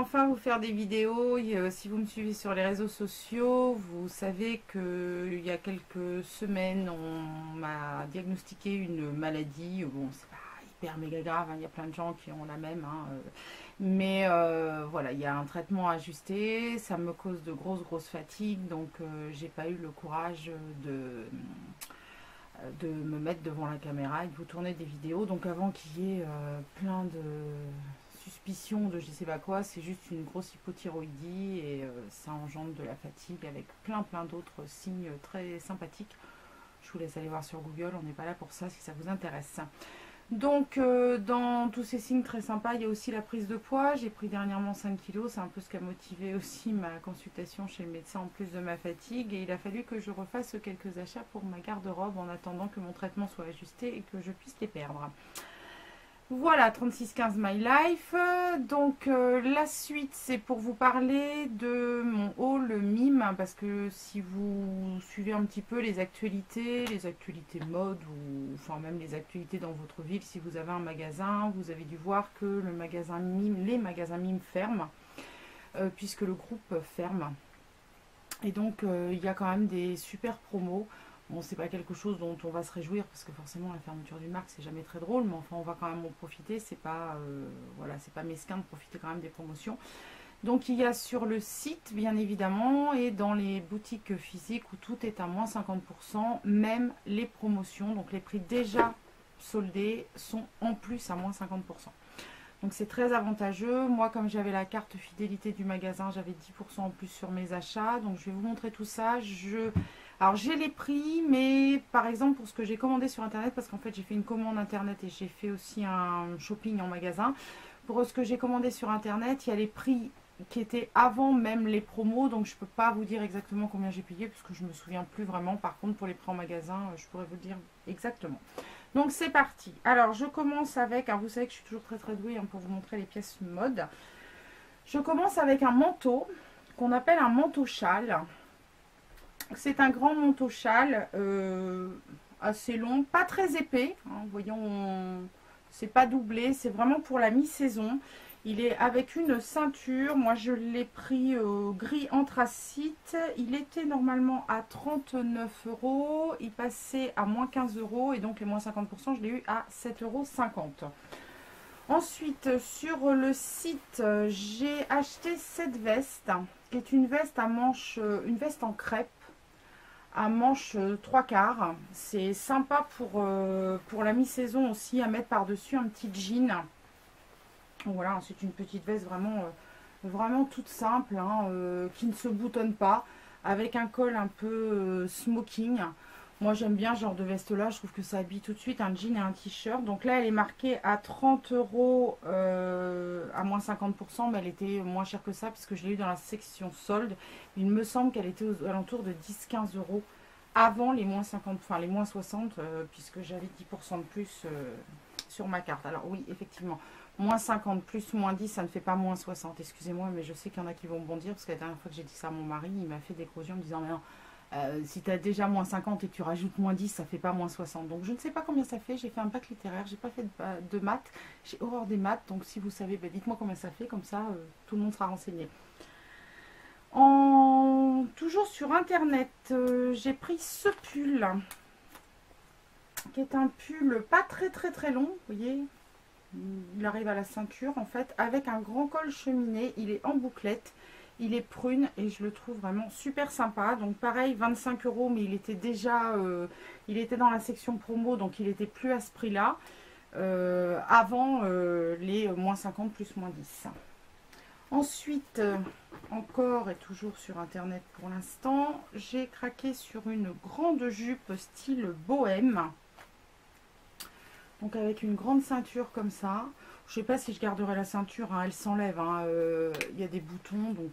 enfin vous faire des vidéos. Si vous me suivez sur les réseaux sociaux, vous savez qu'il y a quelques semaines, on m'a diagnostiqué une maladie. Bon, c'est pas hyper méga grave, hein, il y a plein de gens qui ont la même. Hein, mais voilà, il y a un traitement ajusté. Ça me cause de grosses fatigues. Donc, j'ai pas eu le courage de me mettre devant la caméra et de vous tourner des vidéos. Donc avant qu'il y ait plein de suspicions de je sais pas quoi, c'est juste une grosse hypothyroïdie et ça engendre de la fatigue avec plein d'autres signes très sympathiques. Je vous laisse aller voir sur Google, on n'est pas là pour ça si ça vous intéresse. Donc, dans tous ces signes très sympas, il y a aussi la prise de poids. J'ai pris dernièrement 5 kilos. C'est un peu ce qui a motivé aussi ma consultation chez le médecin en plus de ma fatigue. Et il a fallu que je refasse quelques achats pour ma garde-robe en attendant que mon traitement soit ajusté et que je puisse les perdre. Voilà, 3615 My Life. Donc, la suite, c'est pour vous parler de mon haul mime. Parce que si vous suivez un petit peu les actualités mode, ou enfin même les actualités dans votre ville, si vous avez un magasin, vous avez dû voir que le magasin mime, les magasins mime ferment, puisque le groupe ferme. Et donc, il y a quand même des super promos. Bon, c'est pas quelque chose dont on va se réjouir parce que forcément la fermeture du marque c'est jamais très drôle, mais enfin on va quand même en profiter. C'est pas voilà, c'est pas mesquin de profiter quand même des promotions. Donc il y a sur le site bien évidemment et dans les boutiques physiques où tout est à moins 50%, même les promotions, donc les prix déjà soldés sont en plus à moins 50%. Donc c'est très avantageux. Moi comme j'avais la carte fidélité du magasin, j'avais 10% en plus sur mes achats. Donc je vais vous montrer tout ça. Alors j'ai les prix, mais par exemple pour ce que j'ai commandé sur internet, parce qu'en fait j'ai fait une commande internet et j'ai fait aussi un shopping en magasin. Pour ce que j'ai commandé sur internet, il y a les prix qui étaient avant même les promos, donc je ne peux pas vous dire exactement combien j'ai payé, parce que je ne me souviens plus vraiment. Par contre pour les prix en magasin, je pourrais vous le dire exactement. Donc c'est parti. Alors je commence avec, alors vous savez que je suis toujours très douée pour vous montrer les pièces mode. Je commence avec un manteau qu'on appelle un manteau châle. C'est un grand manteau châle assez long, pas très épais. Hein, voyons, c'est pas doublé, c'est vraiment pour la mi-saison. Il est avec une ceinture. Moi, je l'ai pris gris anthracite. Il était normalement à 39 €. Il passait à moins 15 € et donc les moins 50%, je l'ai eu à 7,50 €. Ensuite, sur le site, j'ai acheté cette veste, qui est une veste à manches, une veste en crêpe à manches 3/4. C'est sympa pour la mi-saison aussi à mettre par-dessus un petit jean. Voilà, c'est une petite veste vraiment toute simple, hein, qui ne se boutonne pas, avec un col un peu smoking. Moi j'aime bien ce genre de veste là, je trouve que ça habille tout de suite un jean et un t-shirt. Donc là elle est marquée à 30 € à moins 50%, mais elle était moins chère que ça puisque je l'ai eu dans la section solde. Il me semble qu'elle était aux alentours de 10-15 € avant les moins 50, enfin les moins 60, puisque j'avais 10% de plus sur ma carte. Alors oui, effectivement, moins 50 plus moins 10, ça ne fait pas moins 60. Excusez-moi, mais je sais qu'il y en a qui vont bondir, parce que la dernière fois que j'ai dit ça à mon mari, il m'a fait des gros yeux en me disant, mais non, si tu as déjà moins 50 et que tu rajoutes moins 10, ça fait pas moins 60. Donc je ne sais pas combien ça fait. J'ai fait un bac littéraire, j'ai pas fait de maths, j'ai horreur des maths. Donc si vous savez, ben, dites-moi combien ça fait, comme ça tout le monde sera renseigné. Toujours sur internet, j'ai pris ce pull qui est un pull pas très long, vous voyez, il arrive à la ceinture en fait, avec un grand col cheminé. Il est en bouclette, il est prune et je le trouve vraiment super sympa. Donc pareil, 25 €, mais il était déjà il était dans la section promo, donc il était plus à ce prix là avant les moins 50 plus moins 10. Ensuite, encore et toujours sur internet pour l'instant, j'ai craqué sur une grande jupe style bohème. Donc avec une grande ceinture comme ça. Je sais pas si je garderai la ceinture, hein, elle s'enlève. Hein, y a des boutons, donc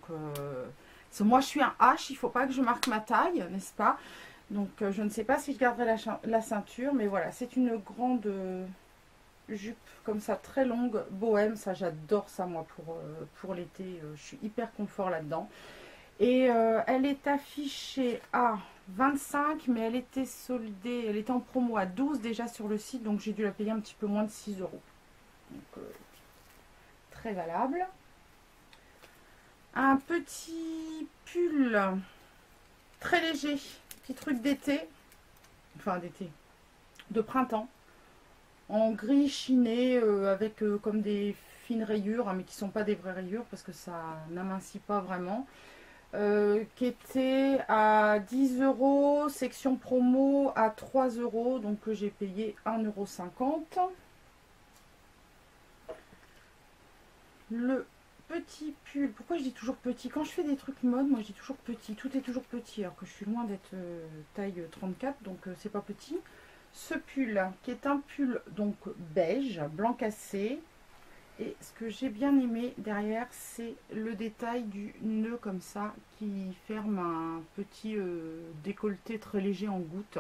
moi je suis un H, il faut pas que je marque ma taille, n'est-ce pas? Donc je ne sais pas si je garderai la ceinture, mais voilà, c'est une grande jupe comme ça très longue bohème. Ça j'adore ça moi pour l'été, je suis hyper confort là dedans. Et elle est affichée à 25, mais elle était soldée, elle était en promo à 12 déjà sur le site, donc j'ai dû la payer un petit peu moins de 6 €. Donc très valable. Un petit pull très léger, petit truc d'été, enfin d'été, de printemps, en gris chiné avec comme des fines rayures, hein, mais qui ne sont pas des vraies rayures parce que ça n'amincit pas vraiment. Qui était à 10 euros, section promo à 3 euros, donc j'ai payé 1,50 €. Le petit pull, pourquoi je dis toujours petit? Quand je fais des trucs mode, moi je dis toujours petit, tout est toujours petit, alors que je suis loin d'être taille 34, donc c'est pas petit. Ce pull, qui est un pull donc beige, blanc cassé, et ce que j'ai bien aimé derrière, c'est le détail du nœud comme ça, qui ferme un petit décolleté très léger en goutte.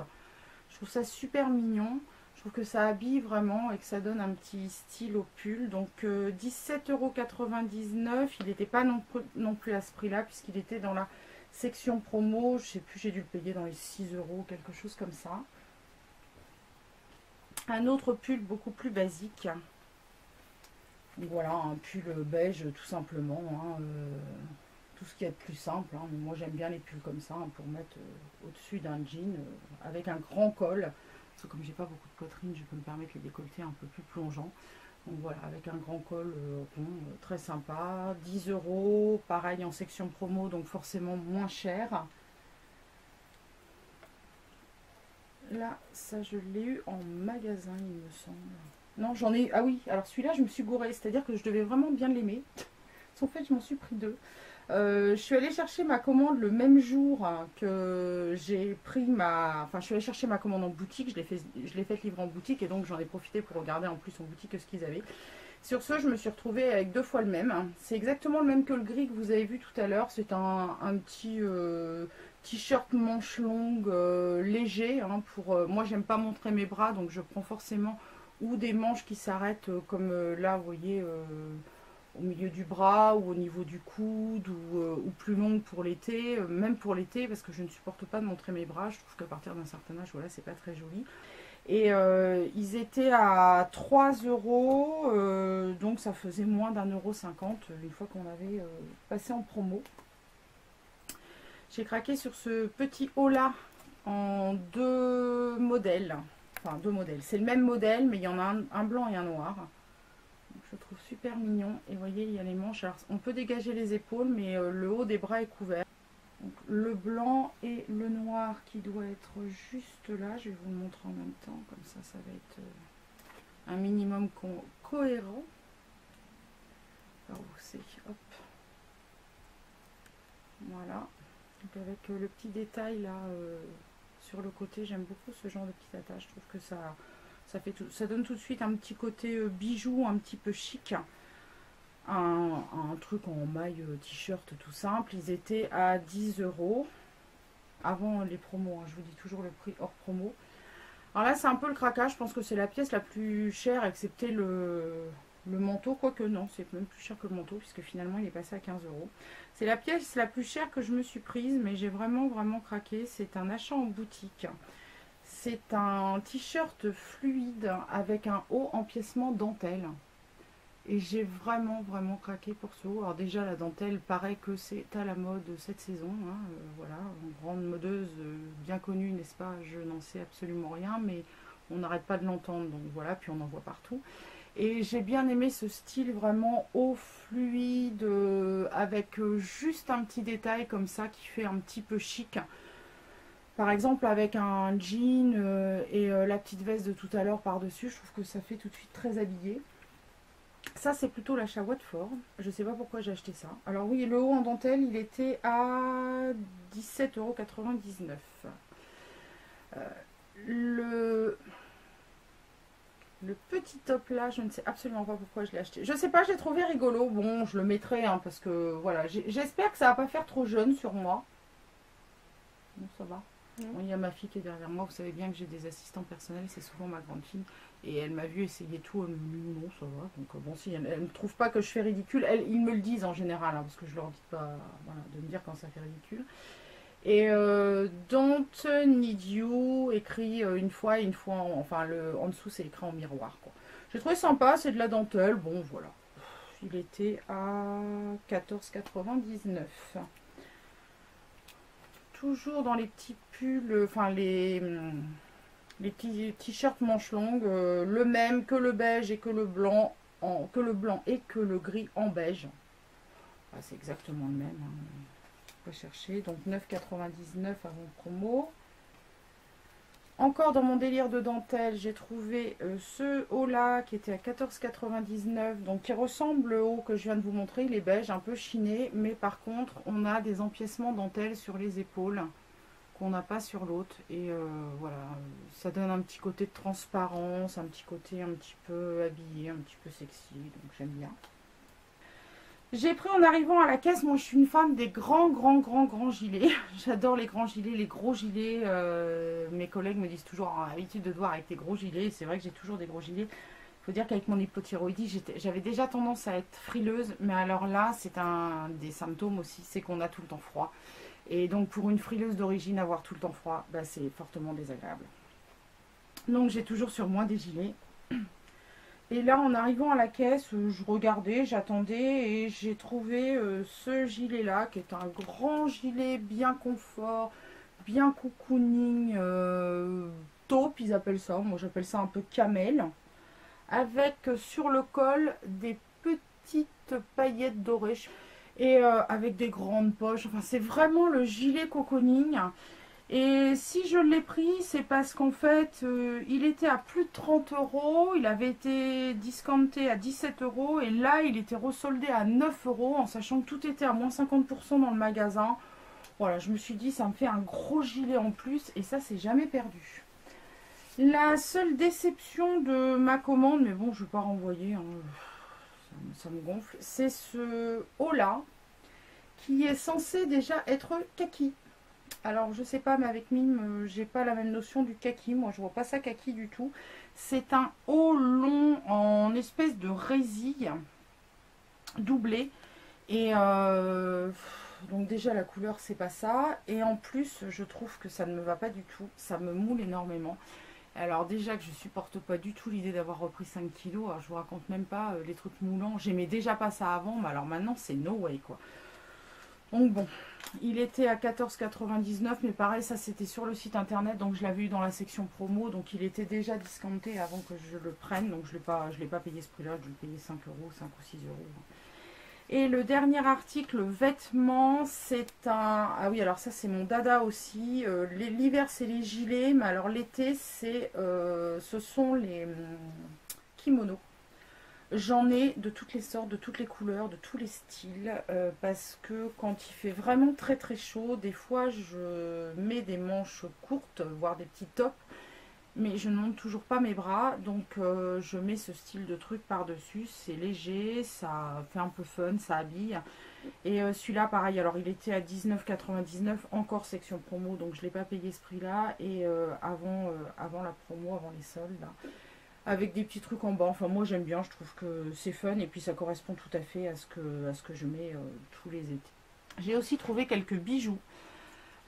Je trouve ça super mignon. Je trouve que ça habille vraiment et que ça donne un petit style au pull. Donc 17,99 €. Il n'était pas non plus à ce prix-là, puisqu'il était dans la section promo. Je sais plus, j'ai dû le payer dans les 6 €, quelque chose comme ça. Un autre pull beaucoup plus basique. Donc voilà, un pull beige tout simplement. Hein, tout ce qui est plus simple. Hein. Moi j'aime bien les pulls comme ça, hein, pour mettre au-dessus d'un jean avec un grand col. Parce que comme j'ai pas beaucoup de poitrine, je peux me permettre les décolletés un peu plus plongeants. Donc voilà, avec un grand col rond, très sympa. 10 €, pareil en section promo, donc forcément moins cher. Là, ça je l'ai eu en magasin, il me semble. Non, j'en ai... Ah oui, alors celui-là, je me suis gourée. C'est-à-dire que je devais vraiment bien l'aimer. En fait, je m'en suis pris deux. Je suis allée chercher ma commande le même jour que j'ai pris ma... Enfin, je suis allée chercher ma commande en boutique. Je l'ai fait livrer en boutique et donc j'en ai profité pour regarder en plus en boutique ce qu'ils avaient. Sur ce, je me suis retrouvée avec deux fois le même. C'est exactement le même que le gris que vous avez vu tout à l'heure. C'est un petit t-shirt manche longue léger. Hein, moi, j'aime pas montrer mes bras, donc je prends forcément ou des manches qui s'arrêtent comme là, vous voyez, au milieu du bras ou au niveau du coude ou plus longue pour l'été. Même pour l'été, parce que je ne supporte pas de montrer mes bras. Je trouve qu'à partir d'un certain âge, voilà, c'est pas très joli. Et ils étaient à 3 €, donc ça faisait moins d'1,50 € une fois qu'on avait passé en promo. J'ai craqué sur ce petit haut là en deux modèles. Enfin, deux modèles. C'est le même modèle, mais il y en a un blanc et un noir. Donc, je trouve super mignon. Et vous voyez, il y a les manches. Alors, on peut dégager les épaules, mais le haut des bras est couvert. Donc, le blanc et le noir qui doit être juste là. Je vais vous le montrer en même temps. Comme ça, ça va être un minimum cohérent. Alors, où c'est? Hop. Voilà. Donc, avec le petit détail là sur le côté, j'aime beaucoup ce genre de petite attache. Je trouve que ça donne tout de suite un petit côté bijou, un petit peu chic. Un truc en maille t-shirt tout simple. Ils étaient à 10 € avant les promos, hein. Je vous dis toujours le prix hors promo. Alors là, c'est un peu le craquage. Je pense que c'est la pièce la plus chère, excepté le manteau. Quoique non, c'est même plus cher que le manteau, puisque finalement il est passé à 15 €. C'est la pièce la plus chère que je me suis prise, mais j'ai vraiment craqué. C'est un achat en boutique. C'est un t-shirt fluide avec un haut empiècement dentelle. Et j'ai vraiment craqué pour ce haut. Alors déjà, la dentelle paraît que c'est à la mode cette saison. Hein, voilà, une grande modeuse bien connue, n'est-ce pas? Je n'en sais absolument rien, mais on n'arrête pas de l'entendre. Donc voilà, puis on en voit partout. Et j'ai bien aimé ce style vraiment haut, fluide, avec juste un petit détail comme ça qui fait un petit peu chic. Par exemple, avec un jean et la petite veste de tout à l'heure par-dessus, je trouve que ça fait tout de suite très habillé. Ça, c'est plutôt l'achat Watford. Je ne sais pas pourquoi j'ai acheté ça. Alors oui, le haut en dentelle, il était à 17,99 €. Le petit top là, je ne sais absolument pas pourquoi je l'ai acheté. Je sais pas, je l'ai trouvé rigolo. Bon, je le mettrai, hein, parce que voilà. J'espère que ça va pas faire trop jeune sur moi. Bon, ça va. Bon, il y a ma fille qui est derrière moi. Vous savez bien que j'ai des assistants personnels. C'est souvent ma grande fille. Et elle m'a vu essayer tout. Elle me dit non, ça va. Donc bon, si elle ne trouve pas que je fais ridicule, ils me le disent en général. Hein, parce que je leur dis pas voilà, de me dire quand ça fait ridicule. Et Don't Need You, écrit une fois, enfin en dessous c'est écrit en miroir, quoi. J'ai trouvé sympa, c'est de la dentelle, bon voilà. il était à 14,99 €. Toujours dans les petits pulls, enfin les petits t-shirts manches longues, le même que le beige et que le blanc, que le blanc et que le gris en beige. Ah, c'est exactement le même, hein. Pas chercher. Donc 9,99 € avant promo. Encore dans mon délire de dentelle, j'ai trouvé ce haut là qui était à 14,99 €, donc qui ressemble au haut que je viens de vous montrer. Il est beige, un peu chiné, mais par contre on a des empiècements dentelle sur les épaules qu'on n'a pas sur l'autre, et voilà, ça donne un petit côté de transparence, un petit côté un petit peu habillé, un petit peu sexy, donc j'aime bien. J'ai pris en arrivant à la caisse, moi je suis une femme des grands gilets. J'adore les grands gilets, les gros gilets. Mes collègues me disent toujours, oh, habitude de te voir avec tes gros gilets. C'est vrai que j'ai toujours des gros gilets. Il faut dire qu'avec mon hypothyroïdie, j'avais déjà tendance à être frileuse. Mais alors là, c'est un des symptômes aussi, c'est qu'on a tout le temps froid. Et donc pour une frileuse d'origine, avoir tout le temps froid, bah, c'est fortement désagréable. Donc j'ai toujours sur moi des gilets. Et là, en arrivant à la caisse, je regardais, j'attendais et j'ai trouvé ce gilet-là, qui est un grand gilet bien confort, bien cocooning, taupe, ils appellent ça. Moi, j'appelle ça un peu camel. Avec sur le col des petites paillettes dorées et avec des grandes poches. Enfin, c'est vraiment le gilet cocooning. Et si je l'ai pris, c'est parce qu'en fait, il était à plus de 30 €, il avait été discounté à 17 € et là, il était resoldé à 9 € en sachant que tout était à moins 50% dans le magasin. Voilà, je me suis dit, ça me fait un gros gilet en plus et ça, c'est jamais perdu. La seule déception de ma commande, mais bon, je ne vais pas renvoyer, hein, ça me gonfle, c'est ce haut-là qui est censé déjà être kaki. Alors je sais pas, mais avec Mime, j'ai pas la même notion du kaki. Moi je vois pas ça kaki du tout. C'est un haut long en espèce de résille doublé. Et donc déjà la couleur c'est pas ça. Et en plus je trouve que ça ne me va pas du tout. Ça me moule énormément. Alors déjà que je supporte pas du tout l'idée d'avoir repris 5 kilos. Alors je vous raconte même pas les trucs moulants. J'aimais déjà pas ça avant. Mais alors maintenant c'est no way quoi. Donc bon, il était à 14,99 €, mais pareil, ça c'était sur le site internet, donc je l'avais eu dans la section promo, donc il était déjà discounté avant que je le prenne, donc je l'ai pas payé ce prix-là, je l'ai payé 5 €, 5 ou 6 €. Et le dernier article, vêtements, c'est un... Ah oui, alors ça c'est mon dada aussi, l'hiver c'est les gilets, mais alors l'été ce sont les kimonos. J'en ai de toutes les sortes, de toutes les couleurs, de tous les styles, parce que quand il fait vraiment très très chaud, des fois je mets des manches courtes, voire des petits tops, mais je ne monte toujours pas mes bras, donc je mets ce style de truc par-dessus, c'est léger, ça fait un peu fun, ça habille. Et celui-là pareil, alors il était à 19,99 €, encore section promo, donc je ne l'ai pas payé ce prix-là, et avant la promo, avant les soldes, là, avec des petits trucs en bas. Enfin moi j'aime bien, je trouve que c'est fun et puis ça correspond tout à fait à ce que je mets tous les étés. J'ai aussi trouvé quelques bijoux.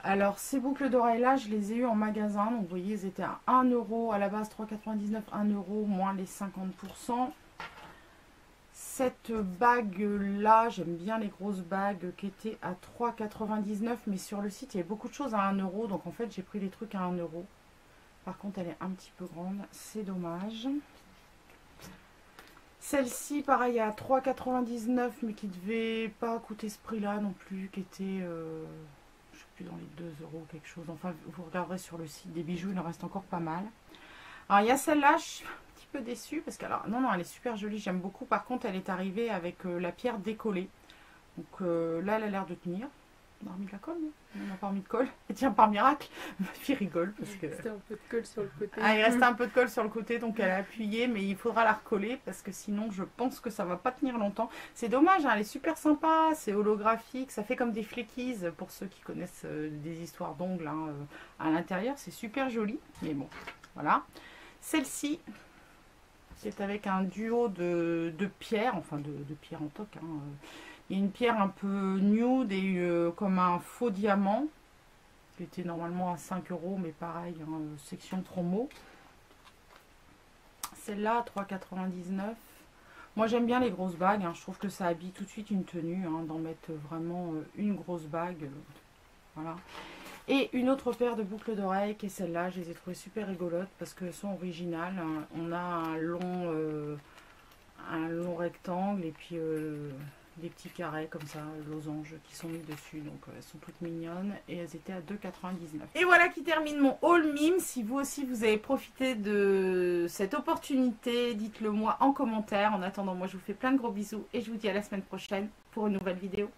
Alors ces boucles d'oreilles là, je les ai eues en magasin, donc vous voyez ils étaient à 1 € à la base, 3,99 €, 1 € moins les 50%. Cette bague là, j'aime bien les grosses bagues qui étaient à 3,99 €, mais sur le site il y avait beaucoup de choses à 1 €, donc en fait j'ai pris les trucs à 1 €. Par contre, elle est un petit peu grande, c'est dommage. Celle-ci, pareil, à 3,99 €, mais qui devait pas coûter ce prix-là non plus, qui était, je sais plus, dans les 2 € ou quelque chose. Enfin, vous regarderez sur le site des bijoux, il en reste encore pas mal. Alors, il y a celle-là, je suis un petit peu déçue, parce que, alors, non, elle est super jolie, j'aime beaucoup. Par contre, elle est arrivée avec la pierre décollée. Donc là, elle a l'air de tenir. On a remis de la colle, non? On n'a pas remis de colle. Et tiens, par miracle, ma fille rigole parce que... Il restait un peu de colle sur le côté. Ah, il restait un peu de colle sur le côté, donc elle a appuyé, mais il faudra la recoller parce que sinon, je pense que ça va pas tenir longtemps. C'est dommage, hein, elle est super sympa, c'est holographique, ça fait comme des fleckies pour ceux qui connaissent des histoires d'ongles hein, à l'intérieur. C'est super joli, mais bon, voilà. Celle-ci, c'est avec un duo de pierres, enfin de pierres en toc, hein, il y a une pierre un peu nude et comme un faux diamant qui était normalement à 5 €, mais pareil, hein, section promo. Celle-là à 3,99 €. Moi j'aime bien les grosses bagues, hein. Je trouve que ça habille tout de suite une tenue, hein, d'en mettre vraiment une grosse bague. Voilà. Et une autre paire de boucles d'oreilles qui est celle-là, je les ai trouvées super rigolotes parce qu'elles sont originales. On a un long rectangle et puis des petits carrés comme ça, losanges qui sont mis dessus. Donc elles sont toutes mignonnes et elles étaient à 2,99 €. Et voilà qui termine mon haul mime. Si vous aussi vous avez profité de cette opportunité, dites-le moi en commentaire. En attendant, moi je vous fais plein de gros bisous et je vous dis à la semaine prochaine pour une nouvelle vidéo.